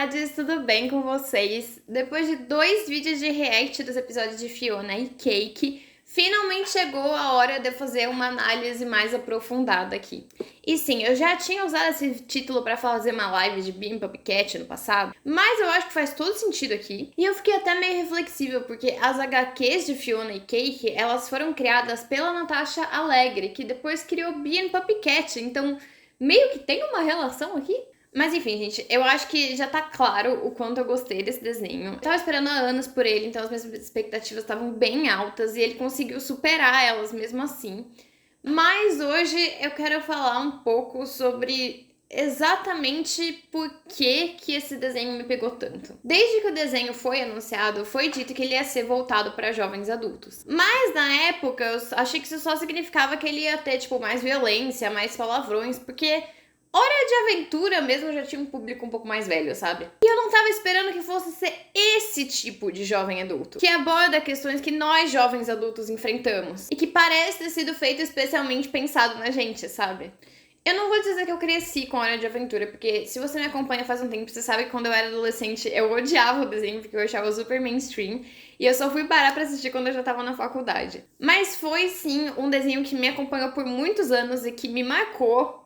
comadres, tudo bem com vocês? Depois de 2 vídeos de react dos episódios de Fiona e Cake, finalmente chegou a hora de eu fazer uma análise mais aprofundada aqui. E sim, eu já tinha usado esse título pra fazer uma live de Bean Puppycat no passado, mas eu acho que faz todo sentido aqui. E eu fiquei até meio reflexiva, porque as HQs de Fiona e Cake, elas foram criadas pela Natasha Allegre, que depois criou Bean Puppycat, então meio que tem uma relação aqui. Mas enfim, gente, eu acho que já tá claro o quanto eu gostei desse desenho. Eu tava esperando há anos por ele, então as minhas expectativas estavam bem altas e ele conseguiu superar elas mesmo assim. Mas hoje eu quero falar um pouco sobre exatamente por que esse desenho me pegou tanto. Desde que o desenho foi anunciado, foi dito que ele ia ser voltado para jovens adultos. Mas na época eu achei que isso só significava que ele ia ter, tipo, mais violência, mais palavrões, porque Hora de Aventura mesmo já tinha um público um pouco mais velho, sabe? E eu não tava esperando que fosse ser esse tipo de jovem adulto, que aborda questões que nós jovens adultos enfrentamos e que parece ter sido feito especialmente pensado na gente, sabe? Eu não vou dizer que eu cresci com Hora de Aventura, porque se você me acompanha faz um tempo, você sabe que quando eu era adolescente eu odiava o desenho porque eu achava super mainstream, e eu só fui parar pra assistir quando eu já tava na faculdade. Mas foi sim um desenho que me acompanhou por muitos anos e que me marcou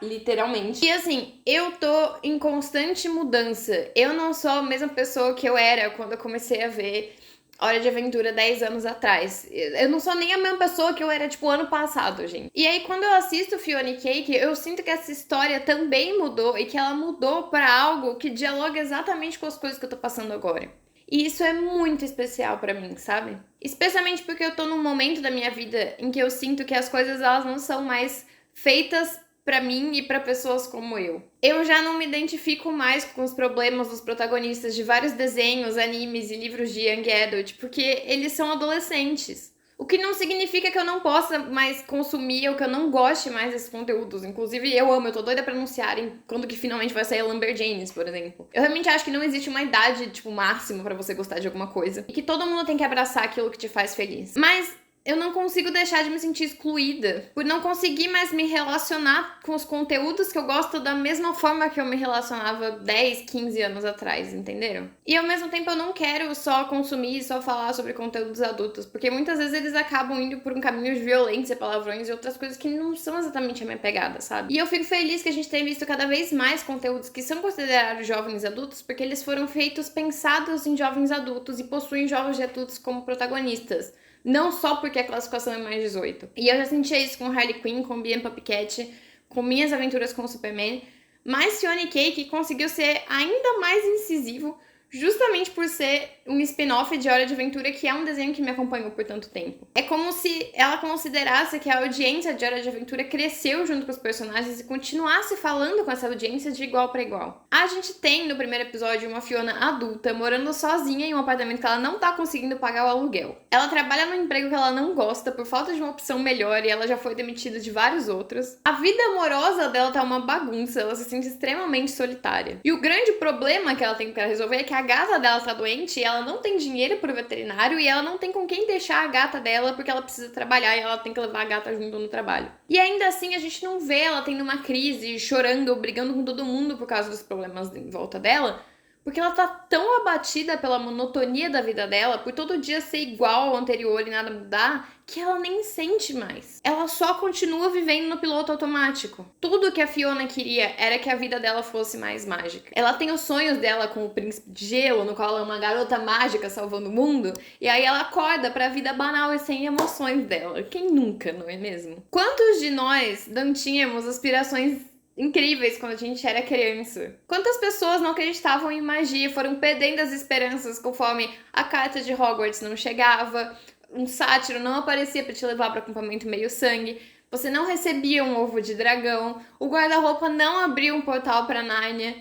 literalmente. E assim, eu tô em constante mudança. Eu não sou a mesma pessoa que eu era quando eu comecei a ver Hora de Aventura 10 anos atrás. Eu não sou nem a mesma pessoa que eu era, tipo, ano passado, gente. E aí, quando eu assisto Fiona e Cake, eu sinto que essa história também mudou e que ela mudou pra algo que dialoga exatamente com as coisas que eu tô passando agora. E isso é muito especial pra mim, sabe? Especialmente porque eu tô num momento da minha vida em que eu sinto que as coisas, elas não são mais feitas pra mim e pra pessoas como eu. Eu já não me identifico mais com os problemas dos protagonistas de vários desenhos, animes e livros de Young Adult, porque eles são adolescentes. O que não significa que eu não possa mais consumir ou que eu não goste mais desses conteúdos. Inclusive, eu tô doida pra anunciarem quando que finalmente vai sair a Lumberjanes, por exemplo. Eu realmente acho que não existe uma idade, tipo, máxima pra você gostar de alguma coisa. E que todo mundo tem que abraçar aquilo que te faz feliz. Mas eu não consigo deixar de me sentir excluída por não conseguir mais me relacionar com os conteúdos que eu gosto da mesma forma que eu me relacionava 10, 15 anos atrás, entenderam? E ao mesmo tempo eu não quero só consumir e só falar sobre conteúdos adultos, porque muitas vezes eles acabam indo por um caminho de violência, palavrões e outras coisas que não são exatamente a minha pegada, sabe? E eu fico feliz que a gente tenha visto cada vez mais conteúdos que são considerados jovens adultos, porque eles foram feitos pensados em jovens adultos e possuem jovens adultos como protagonistas. Não só porque a classificação é mais 18. E eu já sentia isso com Harley Quinn, com Bean Puppycat, com Minhas Aventuras com o Superman. Mas Fiona e Cake conseguiu ser ainda mais incisivo, justamente por ser um spin-off de Hora de Aventura, que é um desenho que me acompanhou por tanto tempo. É como se ela considerasse que a audiência de Hora de Aventura cresceu junto com os personagens e continuasse falando com essa audiência de igual para igual. A gente tem no primeiro episódio uma Fiona adulta morando sozinha em um apartamento que ela não tá conseguindo pagar o aluguel. Ela trabalha num emprego que ela não gosta por falta de uma opção melhor e ela já foi demitida de vários outros. A vida amorosa dela tá uma bagunça, ela se sente extremamente solitária. E o grande problema que ela tem que resolver é que a gata dela tá doente e ela não tem dinheiro pro veterinário e ela não tem com quem deixar a gata dela porque ela precisa trabalhar e ela tem que levar a gata junto no trabalho. E ainda assim a gente não vê ela tendo uma crise, chorando, brigando com todo mundo por causa dos problemas em volta dela, porque ela tá tão abatida pela monotonia da vida dela, por todo dia ser igual ao anterior e nada mudar, que ela nem sente mais. Ela só continua vivendo no piloto automático. Tudo que a Fiona queria era que a vida dela fosse mais mágica. Ela tem os sonhos dela com o príncipe de gelo, no qual ela é uma garota mágica salvando o mundo, e aí ela acorda pra vida banal e sem emoções dela. Quem nunca, não é mesmo? Quantos de nós não tínhamos aspirações incríveis quando a gente era criança? Quantas pessoas não acreditavam em magia, foram perdendo as esperanças conforme a carta de Hogwarts não chegava, um sátiro não aparecia pra te levar para acampamento meio sangue, você não recebia um ovo de dragão, o guarda-roupa não abriu um portal pra Nárnia,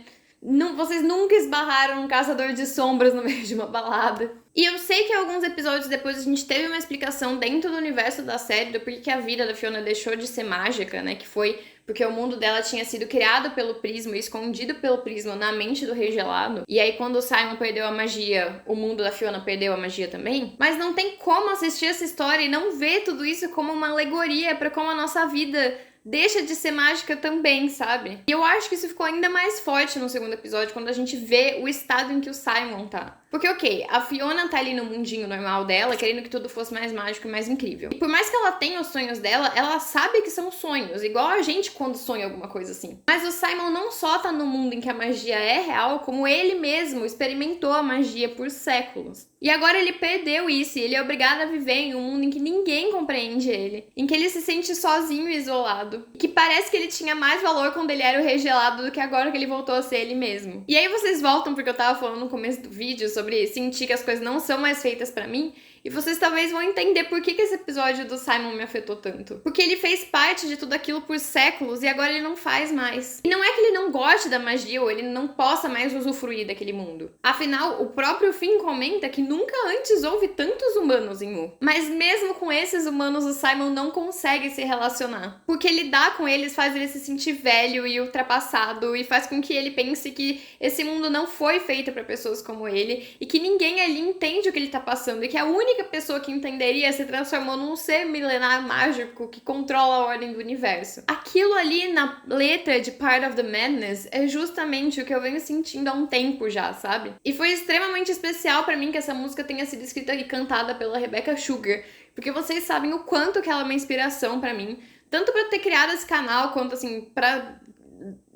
vocês nunca esbarraram um caçador de sombras no meio de uma balada. E eu sei que alguns episódios depois a gente teve uma explicação dentro do universo da série do porquê a vida da Fiona deixou de ser mágica, né? Que foi porque o mundo dela tinha sido criado pelo Prisma e escondido pelo Prisma na mente do Rei Gelado. E aí quando o Simon perdeu a magia, o mundo da Fiona perdeu a magia também. Mas não tem como assistir essa história e não ver tudo isso como uma alegoria para como a nossa vida deixa de ser mágica também, sabe? E eu acho que isso ficou ainda mais forte no segundo episódio, quando a gente vê o estado em que o Simon tá. Porque, ok, a Fiona tá ali no mundinho normal dela, querendo que tudo fosse mais mágico e mais incrível. E por mais que ela tenha os sonhos dela, ela sabe que são sonhos, igual a gente quando sonha alguma coisa assim. Mas o Simon não só tá no mundo em que a magia é real, como ele mesmo experimentou a magia por séculos. E agora ele perdeu isso e ele é obrigado a viver em um mundo em que ninguém compreende ele, em que ele se sente sozinho e isolado, e que parece que ele tinha mais valor quando ele era o Rei Gelado do que agora que ele voltou a ser ele mesmo. E aí vocês voltam porque eu tava falando no começo do vídeo sobre sentir que as coisas não são mais feitas pra mim, e vocês talvez vão entender por que esse episódio do Simon me afetou tanto. Porque ele fez parte de tudo aquilo por séculos e agora ele não faz mais. E não é que ele não goste da magia ou ele não possa mais usufruir daquele mundo. Afinal, o próprio Finn comenta que nunca antes houve tantos humanos em Mu. Mas mesmo com esses humanos, o Simon não consegue se relacionar. Porque lidar com eles faz ele se sentir velho e ultrapassado e faz com que ele pense que esse mundo não foi feito para pessoas como ele e que ninguém ali entende o que ele tá passando e que a única pessoa que entenderia se transformou num ser milenar mágico que controla a ordem do universo. Aquilo ali na letra de Part of the Madness é justamente o que eu venho sentindo há um tempo já, sabe? E foi extremamente especial pra mim que essa música tenha sido escrita e cantada pela Rebecca Sugar, porque vocês sabem o quanto que ela é uma inspiração pra mim, tanto pra ter criado esse canal, quanto assim, pra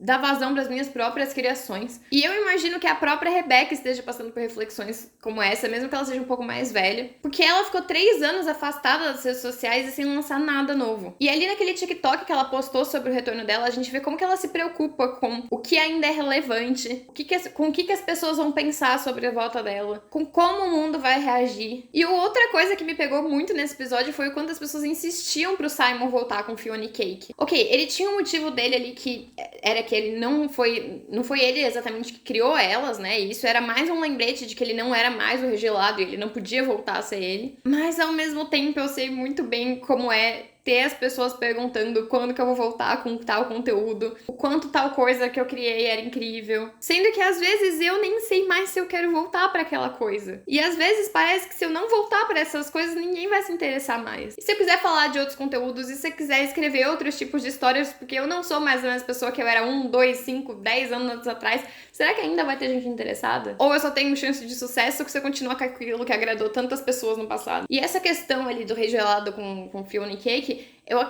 dar vazão para as minhas próprias criações. E eu imagino que a própria Rebecca esteja passando por reflexões como essa, mesmo que ela seja um pouco mais velha, porque ela ficou 3 anos afastada das redes sociais e sem lançar nada novo. E ali naquele TikTok que ela postou sobre o retorno dela, a gente vê como que ela se preocupa com o que ainda é relevante, com o que as pessoas vão pensar sobre a volta dela, com como o mundo vai reagir. E outra coisa que me pegou muito nesse episódio foi o quanto as pessoas insistiam pro Simon voltar com Fiona e Cake. Ok, ele tinha um motivo dele ali que era que ele não foi ele exatamente que criou elas, né? E isso era mais um lembrete de que ele não era mais o regelado e ele não podia voltar a ser ele. Mas ao mesmo tempo eu sei muito bem como é ter as pessoas perguntando quando que eu vou voltar com tal conteúdo, o quanto tal coisa que eu criei era incrível. Sendo que às vezes eu nem sei mais se eu quero voltar pra aquela coisa. E às vezes parece que se eu não voltar pra essas coisas, ninguém vai se interessar mais. E se eu quiser falar de outros conteúdos, e se eu quiser escrever outros tipos de histórias, porque eu não sou mais a mesma pessoa que eu era 1, 2, 5, 10 anos atrás, será que ainda vai ter gente interessada? Ou eu só tenho chance de sucesso se eu continuar com aquilo que agradou tantas pessoas no passado? E essa questão ali do Rei Gelado com Fiona e Cake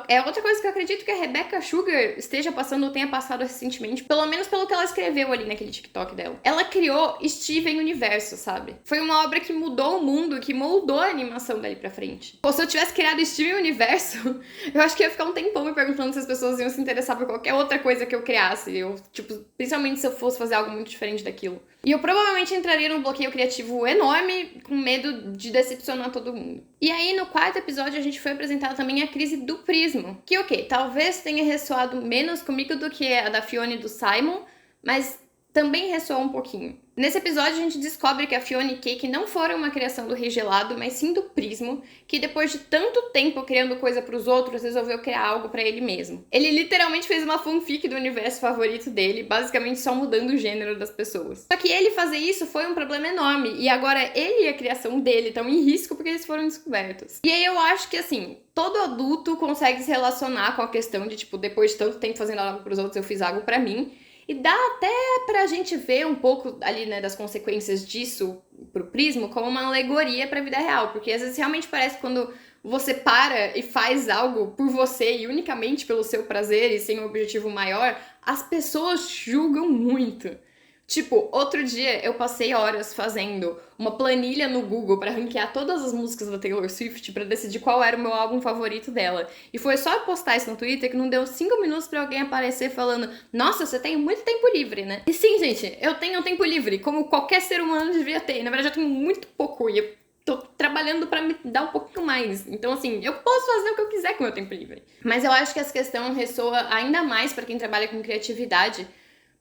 é outra coisa que eu acredito que a Rebecca Sugar esteja passando ou tenha passado recentemente, pelo menos pelo que ela escreveu ali naquele TikTok dela. Ela criou Steven Universo, sabe? Foi uma obra que mudou o mundo, que moldou a animação dali pra frente. Ou se eu tivesse criado Steven Universo, eu acho que ia ficar um tempão me perguntando se as pessoas iam se interessar por qualquer outra coisa que eu criasse. Principalmente se eu fosse fazer algo muito diferente daquilo. E eu provavelmente entraria num bloqueio criativo enorme, com medo de decepcionar todo mundo. E aí, no 4º episódio, a gente foi apresentar também a crise do Prismo. Que, ok, talvez tenha ressoado menos comigo do que a da Fiona e do Simon, mas também ressoou um pouquinho. Nesse episódio, a gente descobre que a Fiona e Cake não foram uma criação do Rei Gelado, mas sim do Prismo, que depois de tanto tempo criando coisa pros outros, resolveu criar algo pra ele mesmo. Ele literalmente fez uma fanfic do universo favorito dele, basicamente só mudando o gênero das pessoas. Só que ele fazer isso foi um problema enorme, e agora ele e a criação dele estão em risco porque eles foram descobertos. E aí eu acho que, assim, todo adulto consegue se relacionar com a questão de, tipo, depois de tanto tempo fazendo algo pros outros, eu fiz algo pra mim. E dá até pra gente ver um pouco ali, né, das consequências disso pro Prismo como uma alegoria pra vida real. Porque às vezes realmente parece que quando você para e faz algo por você e unicamente pelo seu prazer e sem um objetivo maior, as pessoas julgam muito. Tipo, outro dia eu passei horas fazendo uma planilha no Google pra ranquear todas as músicas da Taylor Swift pra decidir qual era o meu álbum favorito dela. E foi só eu postar isso no Twitter que não deu 5 minutos pra alguém aparecer falando: nossa, você tem muito tempo livre, né? E sim, gente, eu tenho tempo livre, como qualquer ser humano devia ter. Na verdade, eu tenho muito pouco e eu tô trabalhando pra me dar um pouquinho mais. Então, assim, eu posso fazer o que eu quiser com o meu tempo livre. Mas eu acho que essa questão ressoa ainda mais pra quem trabalha com criatividade.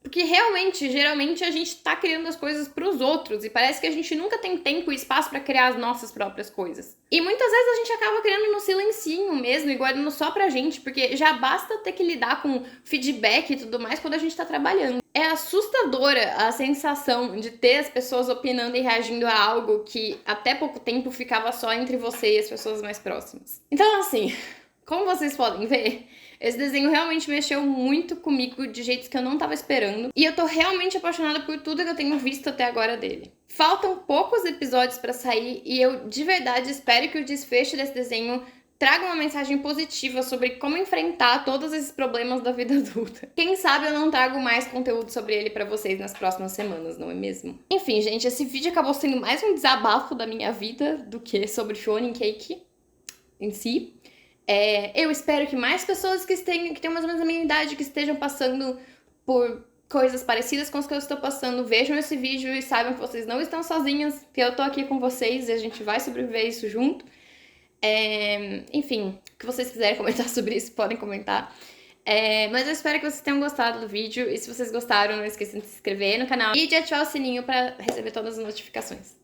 Porque realmente, geralmente, a gente tá criando as coisas pros outros e parece que a gente nunca tem tempo e espaço pra criar as nossas próprias coisas. E muitas vezes a gente acaba criando no silencinho mesmo e guardando só pra gente, porque já basta ter que lidar com feedback e tudo mais quando a gente tá trabalhando. É assustadora a sensação de ter as pessoas opinando e reagindo a algo que até pouco tempo ficava só entre você e as pessoas mais próximas. Então, assim, Como vocês podem ver, esse desenho realmente mexeu muito comigo de jeitos que eu não tava esperando. E eu tô realmente apaixonada por tudo que eu tenho visto até agora dele. Faltam poucos episódios pra sair e eu de verdade espero que o desfecho desse desenho traga uma mensagem positiva sobre como enfrentar todos esses problemas da vida adulta. Quem sabe eu não trago mais conteúdo sobre ele pra vocês nas próximas semanas, não é mesmo? Enfim, gente, esse vídeo acabou sendo mais um desabafo da minha vida do que sobre Fiona e Cake em si. Eu espero que mais pessoas que tenham mais ou menos a minha idade, que estejam passando por coisas parecidas com as que eu estou passando, vejam esse vídeo e saibam que vocês não estão sozinhas, que eu tô aqui com vocês e a gente vai sobreviver isso junto. Enfim, o que vocês quiserem comentar sobre isso, podem comentar. Mas eu espero que vocês tenham gostado do vídeo. E se vocês gostaram, não esqueçam de se inscrever no canal e de ativar o sininho para receber todas as notificações.